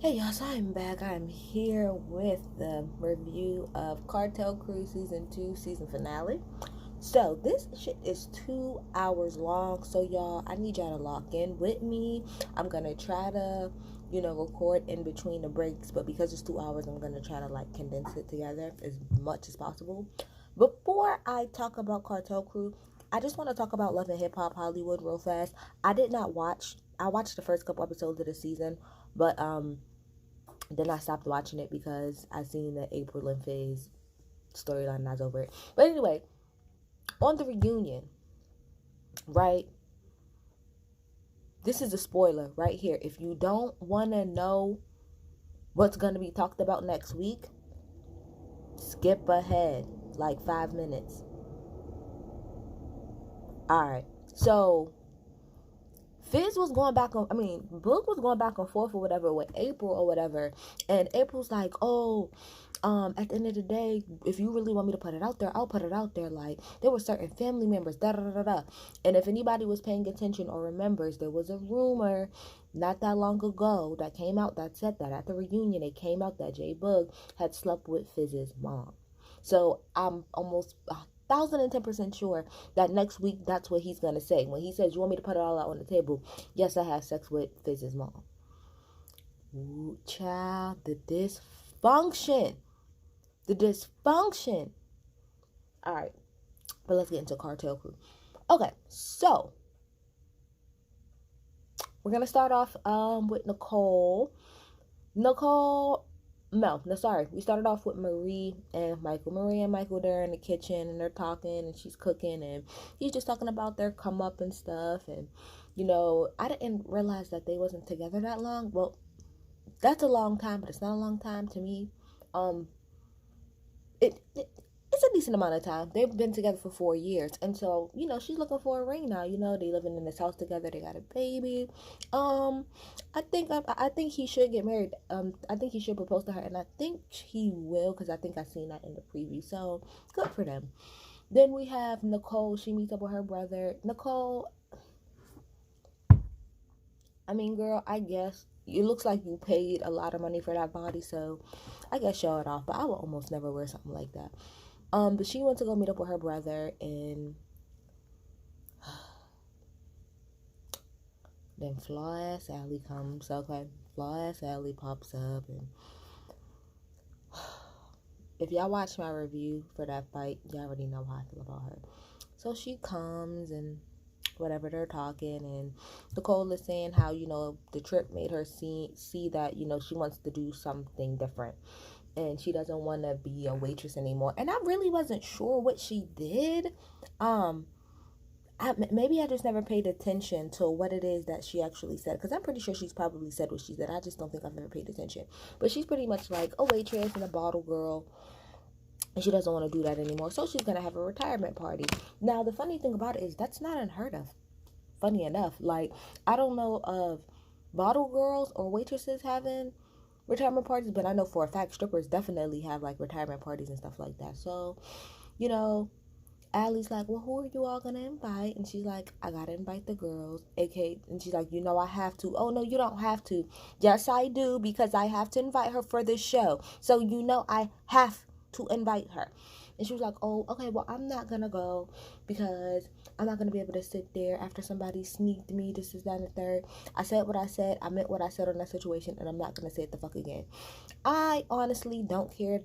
Hey y'all, so I'm back. I'm here with the review of Cartel Crew Season 2 season finale. So this shit is 2 hours long. So y'all, I need y'all to lock in with me. I'm gonna try to, record in between the breaks, but because it's 2 hours, I'm gonna try to like condense it together as much as possible. Before I talk about Cartel Crew, I just want to talk about Love and Hip Hop Hollywood real fast. I watched the first couple episodes of the season, but then I stopped watching it because I seen the April and Faze storyline and I was over it. But anyway, on the reunion, right? This is a spoiler right here. If you don't want to know what's going to be talked about next week, skip ahead like 5 minutes. All right. So Fizz was going back on, Book was going back and forth or whatever with April or whatever. And April's like, oh, at the end of the day, if you really want me to put it out there, I'll put it out there. Like, there were certain family members, da da da da. And if anybody was paying attention or remembers, there was a rumor not that long ago that came out that said that at the reunion, it came out that J Boog had slept with Fizz's mom. So I'm almost 1,010% sure that next week that's what he's gonna say. When he says, you want me to put it all out on the table? Yes, I have sex with Fizz's mom. Ooh, child, the dysfunction. The dysfunction. Alright, but let's get into Cartel Crew. Okay, so we're gonna start off with Nicole. No, sorry. We started off with Marie and Michael. Marie and Michael, they're in the kitchen and they're talking and she's cooking and he's just talking about their come up and stuff. And, I didn't realize that they wasn't together that long. Well, that's a long time, but it's not a long time to me. Um, it's a decent amount of time. They've been together for 4 years, and so she's looking for a ring now. They living in this house together. They got a baby. I think he should get married. I think he should propose to her, and I think he will because I think I seen that in the preview. So good for them. Then we have Nicole. She meets up with her brother. Nicole, girl, I guess it looks like you paid a lot of money for that body, so I guess show it off. But I would almost never wear something like that. But she went to go meet up with her brother, and then flaw ass Allie comes. Okay, flaw ass Allie pops up, and if y'all watch my review for that fight, y'all already know how I feel about her. So she comes and whatever, they're talking, and Nicole is saying how the trip made her see that she wants to do something different and she doesn't want to be a waitress anymore. And I really wasn't sure what she did. Maybe I just never paid attention to what it is that she actually said, because I'm pretty sure she's probably said what she said. I just don't think I've ever paid attention. But she's pretty much like a waitress and a bottle girl, and she doesn't want to do that anymore. So she's gonna have a retirement party. Now the funny thing about it is that's not unheard of. Funny enough, like I don't know of bottle girls or waitresses having retirement parties, but I know for a fact strippers definitely have like retirement parties and stuff like that. So, you know, Allie's like, well, who are you all gonna invite? And she's like, I gotta invite the girls, aka, and she's like, I have to. Oh no, you don't have to. Yes, I do, because I have to invite her for this show. So I have to invite her. And she was like, oh, okay, well, I'm not gonna go because I'm not gonna be able to sit there after somebody sneaked me. This is that and the third. I said what I said. I meant what I said on that situation, and I'm not gonna say it the fuck again. I honestly don't care.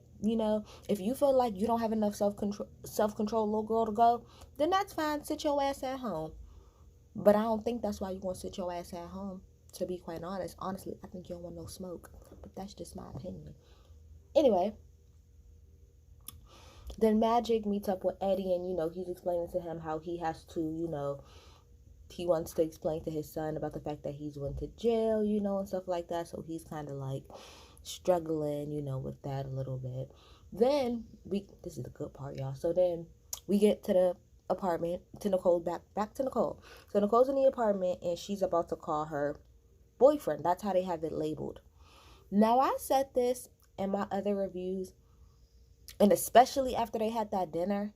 If you feel like you don't have enough self-control, little girl, to go, then that's fine. Sit your ass at home. But I don't think that's why you want to sit your ass at home. To be quite honest, I think you don't want no smoke. But that's just my opinion. Anyway, then Magic meets up with Eddie, and he's explaining to him how he has to, he wants to explain to his son about the fact that he's went to jail, and stuff like that. So he's kind of like struggling, with that a little bit. Then this is the good part, y'all. So then we get to the apartment, to Nicole, back to Nicole. So Nicole's in the apartment and she's about to call her boyfriend. That's how they have it labeled. Now, I said this in my other reviews, and especially after they had that dinner,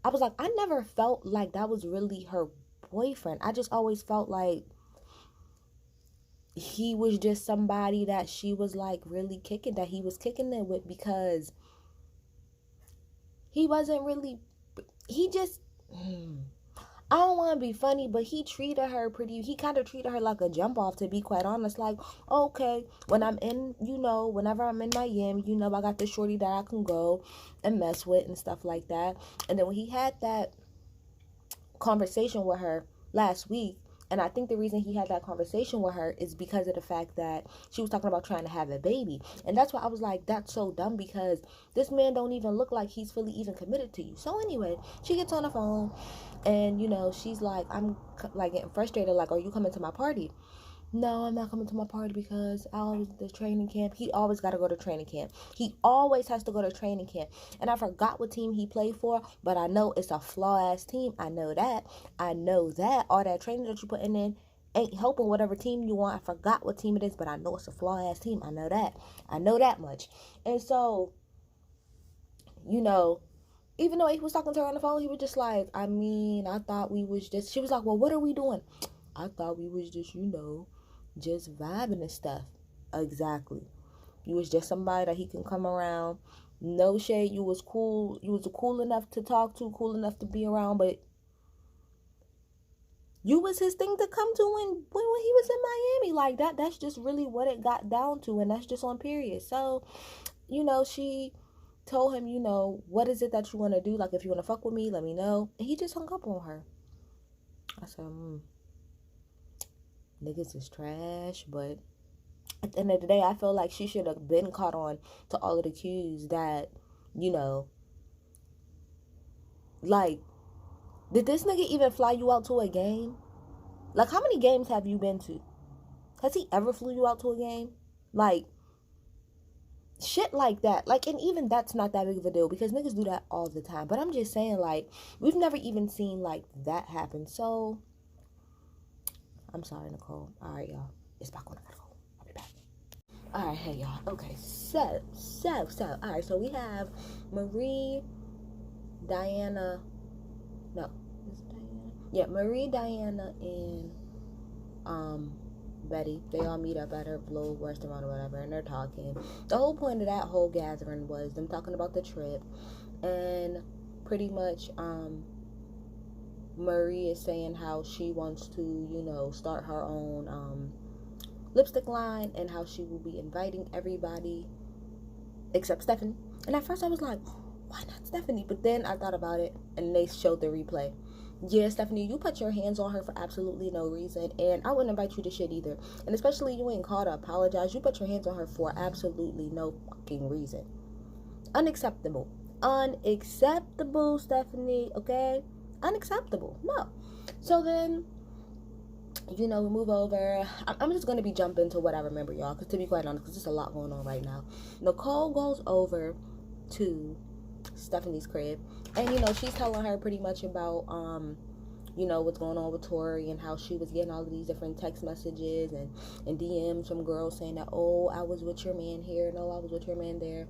I was like, I never felt like that was really her boyfriend. I just always felt like he was just somebody that she was like really kicking, that he was kicking it with, because he wasn't really, he just, I don't want to be funny, but he kind of treated her like a jump off, to be quite honest. Like, okay, when I'm in, whenever I'm in Miami, I got this shorty that I can go and mess with and stuff like that. And then when he had that conversation with her last week, and I think the reason he had that conversation with her is because of the fact that she was talking about trying to have a baby. And that's why I was like, that's so dumb, because this man don't even look like he's fully even committed to you. So anyway, she gets on the phone and, she's like, I'm like getting frustrated. Like, are you coming to my party? No, I'm not coming to my party because the training camp. He always got to go to training camp. He always has to go to training camp. And I forgot what team he played for, but I know it's a flaw-ass team. I know that. All that training that you putting in ain't helping whatever team you want. I forgot what team it is, but I know it's a flaw-ass team. I know that. I know that much. And so, even though he was talking to her on the phone, he was just like, I thought we was just, she was like, well, what are we doing? I thought we was just, just vibing and stuff. Exactly. You was just somebody that he can come around. No shade. You was cool. You was cool enough to talk to, cool enough to be around, but you was his thing to come to when he was in Miami. Like that. That's just really what it got down to, and that's just on period. So, she told him, what is it that you want to do? Like, if you want to fuck with me, let me know. And he just hung up on her. I said, niggas is trash, but at the end of the day, I feel like she should have been caught on to all of the cues that, like, did this nigga even fly you out to a game? Like, how many games have you been to? Has he ever flew you out to a game? Like, shit like that. Like, and even that's not that big of a deal, because niggas do that all the time. But I'm just saying, like, we've never even seen, like, that happen. So, I'm sorry, Nicole. All right, y'all. It's back on the go. I'll be back. All right, hey, y'all. Okay, so. All right, so we have Marie, Diana. No, is it Diana? Yeah, Marie, Diana, and Betty. They all meet up at her little restaurant or whatever, and they're talking. The whole point of that whole gathering was them talking about the trip, and pretty much Marie is saying how she wants to, start her own lipstick line, and how she will be inviting everybody except Stephanie. And at first I was like, why not Stephanie? But then I thought about it, and they showed the replay. Yeah, Stephanie, you put your hands on her for absolutely no reason, and I wouldn't invite you to shit either. And especially you ain't called to apologize. You put your hands on her for absolutely no fucking reason. Unacceptable, Stephanie, okay? Unacceptable. No. So then, we move over. I'm just going to be jumping to what I remember, y'all, because to be quite honest, because there's a lot going on right now. Nicole goes over to Stephanie's crib, and she's telling her pretty much about what's going on with Tori, and how she was getting all of these different text messages and DMs from girls saying that, oh, I was with your man here, no, I was with your man there.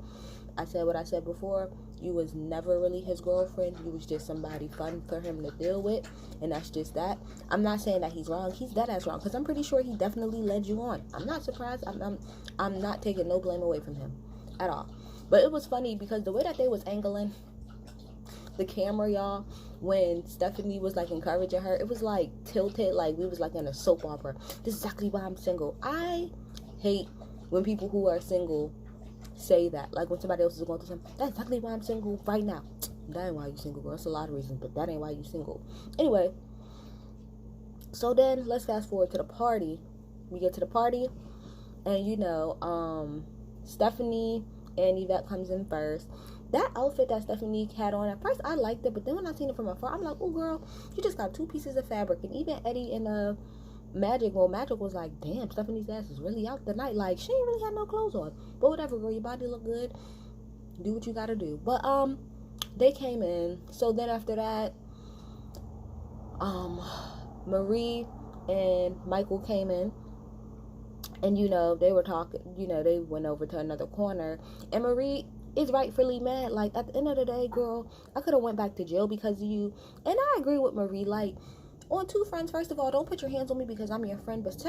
I said what I said before. You was never really his girlfriend. You was just somebody fun for him to deal with, and that's just that. I'm not saying that he's wrong. He's dead ass wrong, because I'm pretty sure he definitely led you on. I'm not surprised. I'm not taking no blame away from him at all. But it was funny because the way that they was angling the camera, y'all, when Stephanie was like encouraging her, it was like tilted, like we was like in a soap opera. This is exactly why I'm single. I hate when people who are single say that. Like when somebody else is going through something, that's exactly why I'm single right now. That ain't why you single, girl. That's a lot of reasons, but that ain't why you single. Anyway, so then let's fast forward to the party. We get to the party, and Stephanie and Yvette comes in first. That outfit that Stephanie had on, at first I liked it, but then when I seen it from afar, I'm like, oh girl, you just got 2 pieces of fabric. And even Eddie and Magic was like, damn, Stephanie's ass is really out tonight. Like, she ain't really had no clothes on. But whatever, girl, your body look good. Do what you gotta do. But they came in. So then after that, Marie and Michael came in. And, they were talking, they went over to another corner. And Marie is rightfully mad. Like, at the end of the day, girl, I could have went back to jail because of you. And I agree with Marie. Like, On two friends, first of all, don't put your hands on me because I'm your friend. But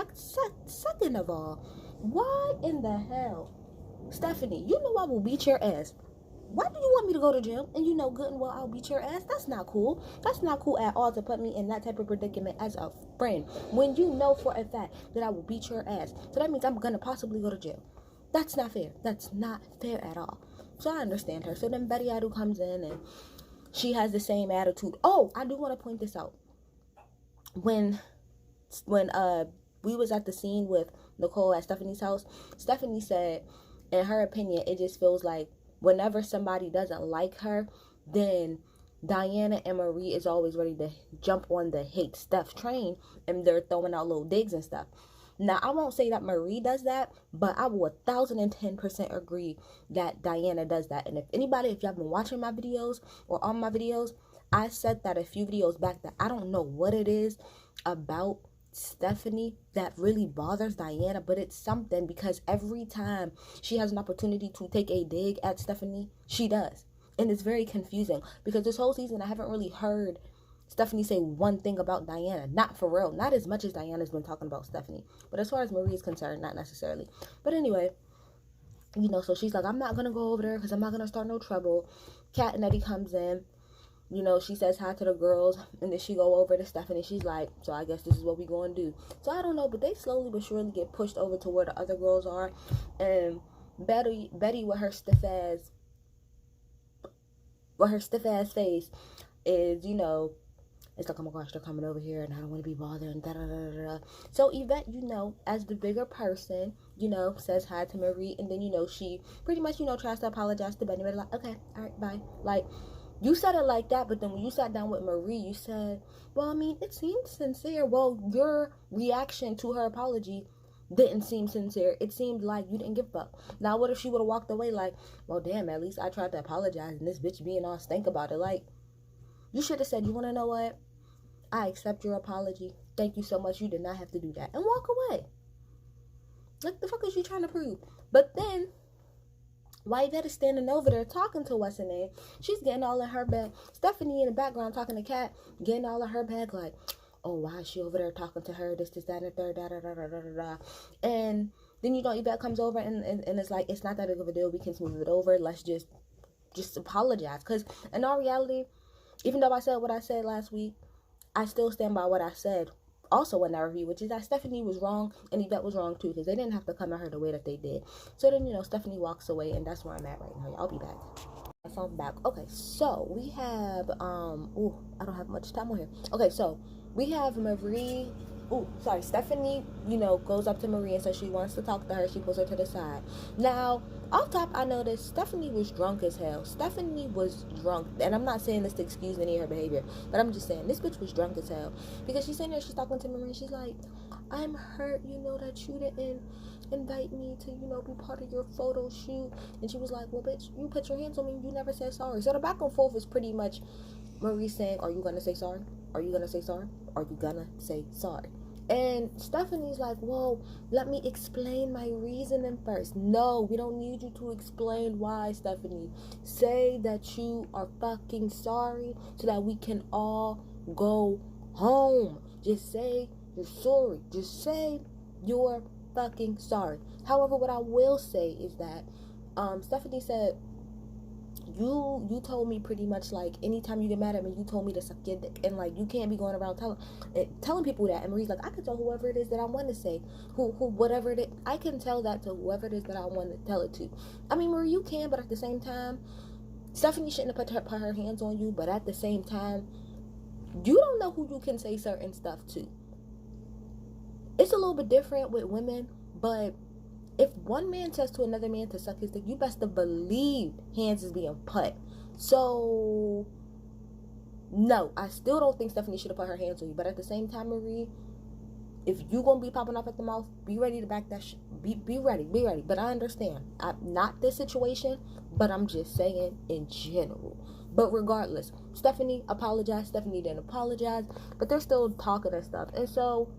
second of all, why in the hell, Stephanie, you know I will beat your ass. Why do you want me to go to jail? And you know good and well I'll beat your ass? That's not cool. That's not cool at all to put me in that type of predicament as a friend. When you know for a fact that I will beat your ass. So that means I'm going to possibly go to jail. That's not fair. That's not fair at all. So I understand her. So then Betty Adu comes in and she has the same attitude. Oh, I do want to point this out. When we was at the scene with Nicole at Stephanie's house, Stephanie said, in her opinion, it just feels like whenever somebody doesn't like her, then Diana and Marie is always ready to jump on the hate Steph train, and they're throwing out little digs and stuff. Now, I won't say that Marie does that, but I will 1010% agree that Diana does that. And if y'all been watching my videos or on my videos, I said that a few videos back that I don't know what it is about Stephanie that really bothers Diana, but it's something, because every time she has an opportunity to take a dig at Stephanie, she does. And it's very confusing because this whole season I haven't really heard Stephanie say one thing about Diana. Not for real. Not as much as Diana's been talking about Stephanie. But as far as Marie is concerned, not necessarily. But anyway, you know, so she's like, I'm not going to go over there because I'm not going to start no trouble. Kat and Eddie comes in. You know, she says hi to the girls, and then she go over to Stephanie. She's like, so I guess this is what we going to do. So I don't know, but they slowly but surely get pushed over to where the other girls are. And Betty with her stiff ass face is, you know, it's like, oh my gosh, they're coming over here and I don't want to be bothered and da-da-da-da-da. So Yvette, you know, as the bigger person, you know, says hi to Marie, and then, you know, she pretty much, you know, tries to apologize to Betty. But like, okay, all right, bye. Like, you said it like that, but then when you sat down with Marie, you said, well, I mean, it seemed sincere. Well, your reaction to her apology didn't seem sincere. It seemed like you didn't give a fuck. Now, what if she would have walked away like, well, damn, at least I tried to apologize and this bitch being all stink about it. Like, you should have said, you want to know what? I accept your apology. Thank you so much. You did not have to do that. And walk away. Like, the fuck is you trying to prove? But then, while Yvette is standing over there talking to what's her name, she's getting all in her bag. Stephanie in the background talking to Kat, getting all in her bag like, oh, why is she over there talking to her? This, that, and the third, da, da, da, da, da, da. And then, you know, Yvette comes over and it's like, it's not that big of a deal. We can smooth it over. Let's just apologize. Because in all reality, even though I said what I said last week, I still stand by what I said also in that review, which is that Stephanie was wrong and Yvette was wrong too, because they didn't have to come at her the way that they did. So then, you know, Stephanie walks away, and that's where I'm at right now. I'll be back. So I'm back. Okay, so we have I don't have much time on here. Okay, so we have Marie. Stephanie, you know, goes up to Marie and says she wants to talk to her. She pulls her to the side. Now, off top, I noticed Stephanie was drunk as hell. Stephanie was drunk. And I'm not saying this to excuse any of her behavior, but I'm just saying this bitch was drunk as hell. Because she's sitting there, she's talking to Marie. She's like, I'm hurt, you know, that you didn't invite me to, you know, be part of your photo shoot. And she was like, well, bitch, you put your hands on me. You never said sorry. So the back and forth is pretty much Marie saying, are you going to say sorry? Are you going to say sorry? Are you going to say sorry? And Stephanie's like, whoa, let me explain my reasoning first. No, we don't need you to explain why, Stephanie. Say that you are fucking sorry so that we can all go home. Just say you're sorry. Just say you're fucking sorry. However, what I will say is that Stephanie said, you told me pretty much like anytime you get mad at me, you told me to suck your dick, and like you can't be going around telling people that. And Marie's like, I can tell whoever it is that I want to say, whatever it is, I can tell that to whoever it is that I want to tell it to. I mean, Marie, you can, but at the same time, Stephanie shouldn't have put her hands on you. But at the same time, you don't know who you can say certain stuff to. It's a little bit different with women, but if one man says to another man to suck his dick, you best to believe hands is being put. So, no, I still don't think Stephanie should have put her hands on you. But at the same time, Marie, if you gonna be popping off at the mouth, be ready to back that shit. Be ready. But I understand. Not this situation, but I'm just saying in general. But regardless, Stephanie apologized. Stephanie didn't apologize. But they're still talking and stuff. And so,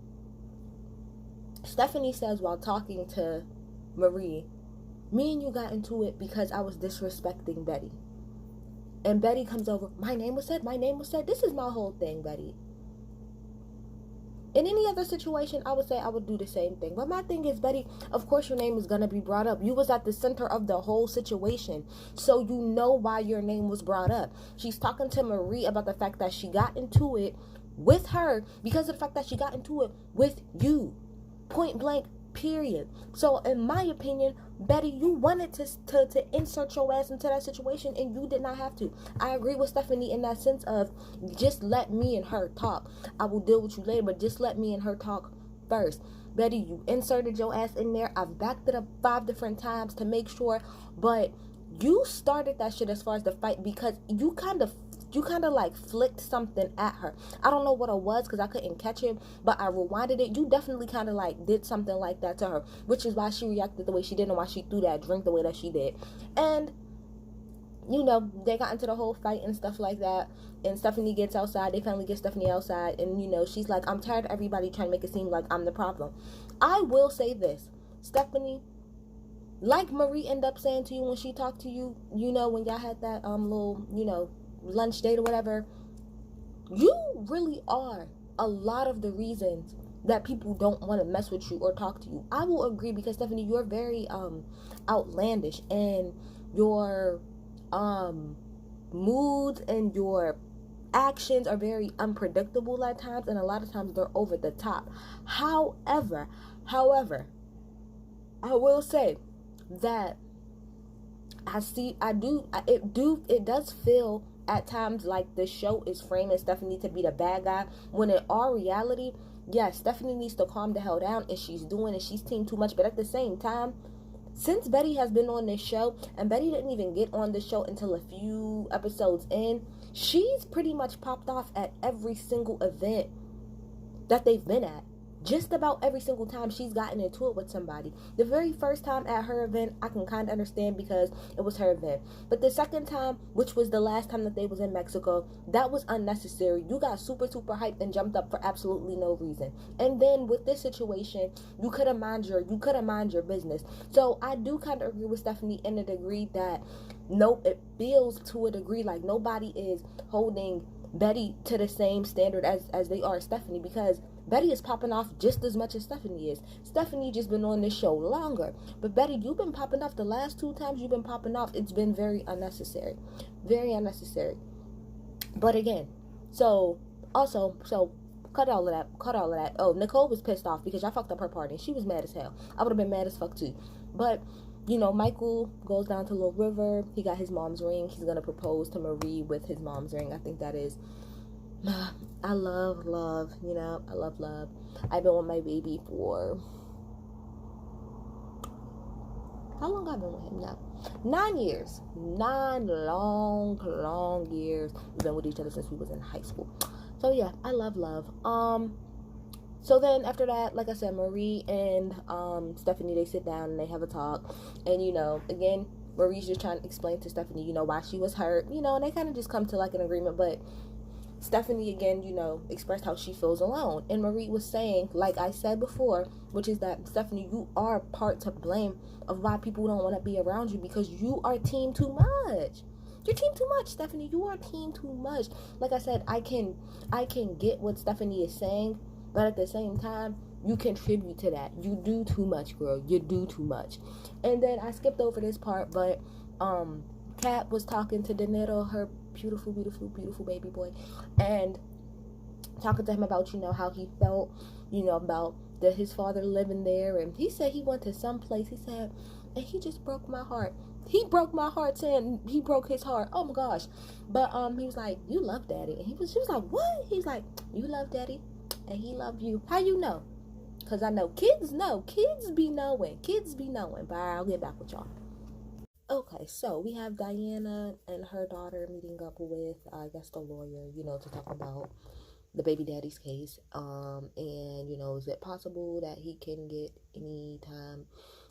Stephanie says while talking to Marie, me and you got into it because I was disrespecting Betty. And Betty comes over, my name was said. This is my whole thing, Betty. In any other situation, I would say I would do the same thing. But my thing is, Betty, of course your name is going to be brought up. You was at the center of the whole situation. So you know why your name was brought up. She's talking to Marie about the fact that she got into it with her because of the fact that she got into it with you. Point blank, period. So in my opinion, Betty, you wanted to insert your ass into that situation and you did not have to. I agree with Stephanie in that sense of just let me and her talk. I will deal with you later, but just let me and her talk first. Betty, you inserted your ass in there. I've backed it up 5 different times to make sure, but you started that shit as far as the fight because you kind of like flicked something at her. I don't know what it was because I couldn't catch it, but I rewinded it. You definitely kind of like did something like that to her, which is why she reacted the way she did and why she threw that drink the way that she did. And you know, they got into the whole fight and stuff like that, and Stephanie gets outside. They finally get Stephanie outside, and you know, she's like, I'm tired of everybody trying to make it seem like I'm the problem. I will say this, Stephanie, like Marie ended up saying to you when she talked to you, you know, when y'all had that little, you know, lunch date or whatever, you really are a lot of the reasons that people don't want to mess with you or talk to you. I will agree because Stephanie, you're very outlandish, and your moods and your actions are very unpredictable at times, and a lot of times they're over the top. However, I will say that it does feel at times like the show is framing Stephanie to be the bad guy, when in all reality, yes, Stephanie needs to calm the hell down, and she's team too much. But at the same time, since Betty has been on this show, and Betty didn't even get on the show until a few episodes in, she's pretty much popped off at every single event that they've been at. Just about every single time she's gotten into it with somebody. The very first time at her event, I can kind of understand because it was her event. But the second time, which was the last time that they was in Mexico, that was unnecessary. You got super hyped and jumped up for absolutely no reason. And then with this situation, you could have mind your business. So I do kind of agree with Stephanie in a degree that it feels to a degree like nobody is holding Betty to the same standard as they are Stephanie, because Betty is popping off just as much as Stephanie is. Stephanie just been on this show longer. But Betty, you've been popping off the last 2 times you've been popping off. It's been very unnecessary. Very unnecessary. But again, so cut all of that. Oh, Nicole was pissed off because I fucked up her party and she was mad as hell. I would have been mad as fuck too. But you know, Michael goes down to Little River. He got his mom's ring. He's going to propose to Marie with his mom's ring. I think that is... I love love, you know. I love love. I've been with my baby for... How long have I been with him now? 9 years. 9 long years. We've been with each other since we was in high school. So, yeah, I love love. So then after that, like I said, Marie and Stephanie, they sit down and they have a talk. And, you know, again, Marie's just trying to explain to Stephanie, you know, why she was hurt. You know, and they kind of just come to, like, an agreement. But Stephanie, again, you know, expressed how she feels alone. And Marie was saying, like I said before, which is that, Stephanie, you are part to blame of why people don't want to be around you, because you are team too much. You're team too much, Stephanie. You are team too much. Like I said, I can get what Stephanie is saying, but at the same time, you contribute to that. You do too much, girl. You do too much. And then I skipped over this part, but Kat was talking to Danilo, her beautiful baby boy, and talking to him about, you know, how he felt, you know, about his father living there. And he said he went to some place. He said, and he just broke my heart. He broke my heart, saying he broke his heart. Oh my gosh. But he was like, you love daddy. And she was like, what? He's like, you love daddy and he loved you. How you know? Because I know kids know. Kids be knowing. But I'll get back with y'all. Okay, so we have Diana and her daughter meeting up with, I guess, the lawyer, you know, to talk about the baby daddy's case. And, you know, is it possible that he can get any time,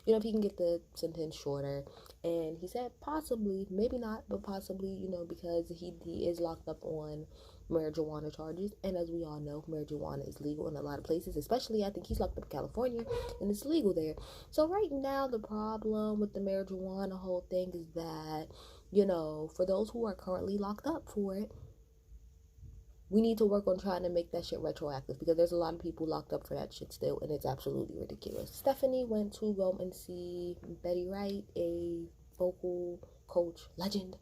you know, if he can get the sentence shorter? And he said possibly, maybe not, but possibly, you know, because he is locked up on marijuana charges. And as we all know, marijuana is legal in a lot of places, especially I think he's locked up in California and it's legal there. So right now, the problem with the marijuana whole thing is that, you know, for those who are currently locked up for it, we need to work on trying to make that shit retroactive, because there's a lot of people locked up for that shit still, and it's absolutely ridiculous. Stephanie went to go and see Betty Wright, a vocal coach legend,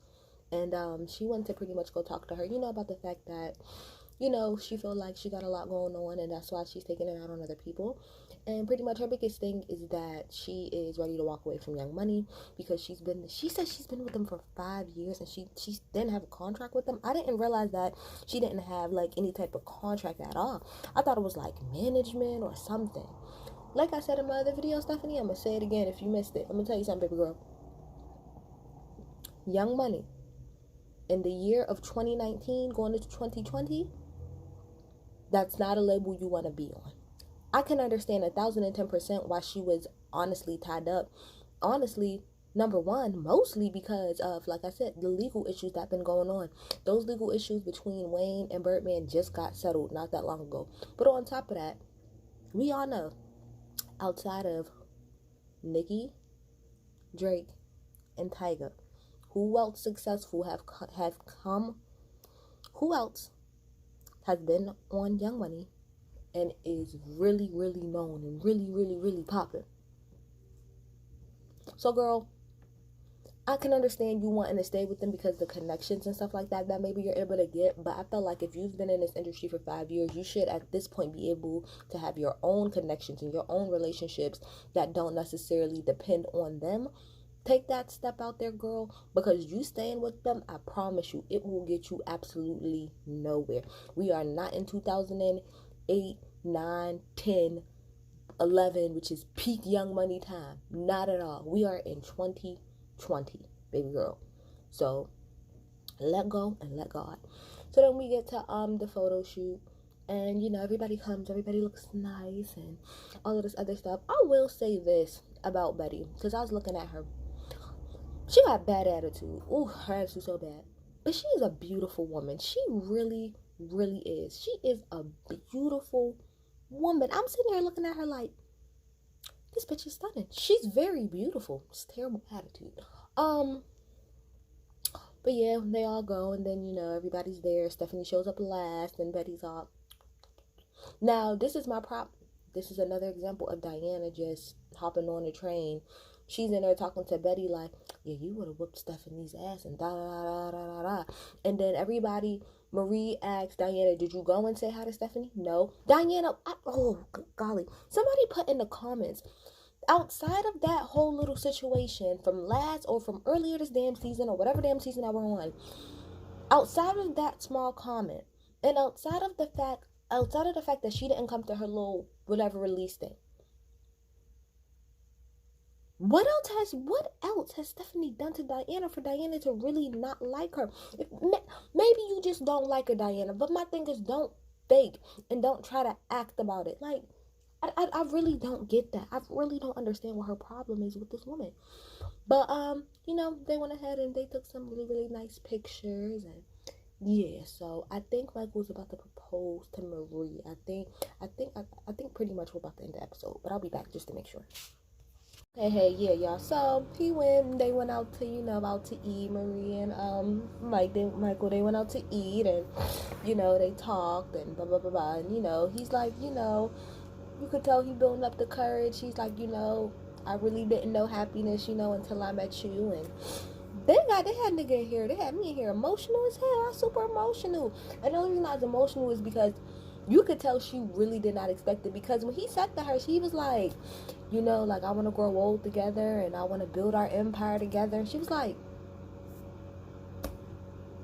and she went to pretty much go talk to her, about the fact that, she feel like she got a lot going on, and that's why she's taking it out on other people. And pretty much her biggest thing is that she is ready to walk away from Young Money, because she says she's been with them for 5 years, and she didn't have a contract with them. I didn't realize that she didn't have like any type of contract at all. I thought it was like management or something. Like I said in my other video, Stephanie, I'm gonna say it again if you missed it. I'm gonna tell you something, baby girl. Young Money in the year of 2019 going into 2020, that's not a label you want to be on. I can understand 1,010% why she was honestly tied up. Honestly, number one, mostly because of, like I said, the legal issues that been going on. Those legal issues between Wayne and Birdman just got settled not that long ago. But on top of that, we all know, outside of Nicki, Drake, and Tyga, who else successful have come? Who else has been on Young Money and is really, really known and really, really, really popping? So, girl, I can understand you wanting to stay with them because the connections and stuff like that maybe you're able to get. But I feel like if you've been in this industry for 5 years, you should at this point be able to have your own connections and your own relationships that don't necessarily depend on them. Take that step out there, girl, because you staying with them, I promise you, it will get you absolutely nowhere. We are not in 2008, 9, 10, 11, which is peak Young Money time. Not at all. We are in 2020, baby girl. So let go and let God. So then we get to the photo shoot, and everybody comes, everybody looks nice and all of this other stuff. I will say this about Betty, because I was looking at her. She got bad attitude. Ooh, her attitude so bad. But she is a beautiful woman. She really, really is. She is a beautiful woman. I'm sitting here looking at her like, this bitch is stunning. She's very beautiful. It's terrible attitude. But yeah, they all go, and then everybody's there. Stephanie shows up last, and Betty's all. Now, this is my prop. This is another example of Diana just hopping on the train. She's in there talking to Betty like, yeah, you would have whooped Stephanie's ass and da da da da da da. And then everybody, Marie asks Diana, did you go and say hi to Stephanie? No. Diana, oh golly. Somebody put in the comments, outside of that whole little situation from last or from earlier this damn season or whatever damn season that we're on, outside of that small comment, and outside of the fact that she didn't come to her little whatever release thing, what else has Stephanie done to Diana for Diana to really not like her? Maybe you just don't like her, Diana. But my thing is, don't fake and don't try to act about it. Like, I really don't get that. I really don't understand what her problem is with this woman. But they went ahead and they took some really, really nice pictures, and yeah. So I think Michael was about to propose to Marie. I think pretty much we're about to end the episode, but I'll be back just to make sure. Hey, yeah, y'all. So they went out to eat. Marie and Michael, they went out to eat, and they talked and blah blah blah blah. And he's like, you could tell he building up the courage. He's like, I really didn't know happiness, until I met you. And they had nigga in here. They had me in here emotional as hell. I was super emotional. And the only reason I was emotional is because you could tell she really did not expect it, because when he said to her, she was like, like, I want to grow old together and I want to build our empire together. And she was like,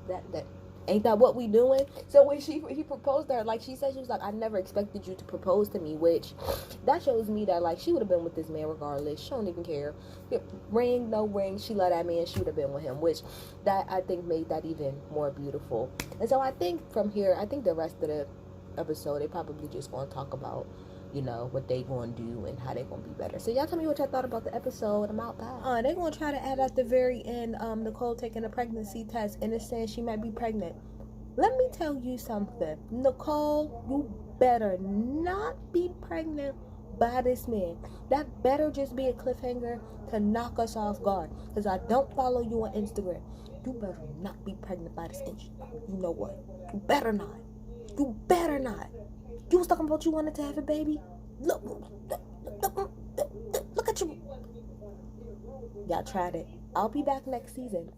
that ain't that what we doing? So when he proposed to her, like she said, she was like, I never expected you to propose to me, which that shows me that like she would have been with this man regardless. She don't even care. Ring, no ring, she loved that man, she would have been with him, which that I think made that even more beautiful. And so I think from here, I think the rest of the episode, they probably just going to talk about what they going to do and how they going to be better. So y'all tell me what y'all thought about the episode. I'm out. Bye. They're going to try to add at the very end Nicole taking a pregnancy test and it's saying she might be pregnant. Let me tell you something, Nicole, you better not be pregnant by this man. That better just be a cliffhanger to knock us off guard, because I don't follow you on Instagram. You better not be pregnant by this inch. You know what? You better not. You better not. You was talking about you wanted to have a baby. Look, look at you. Y'all tried it. I'll be back next season.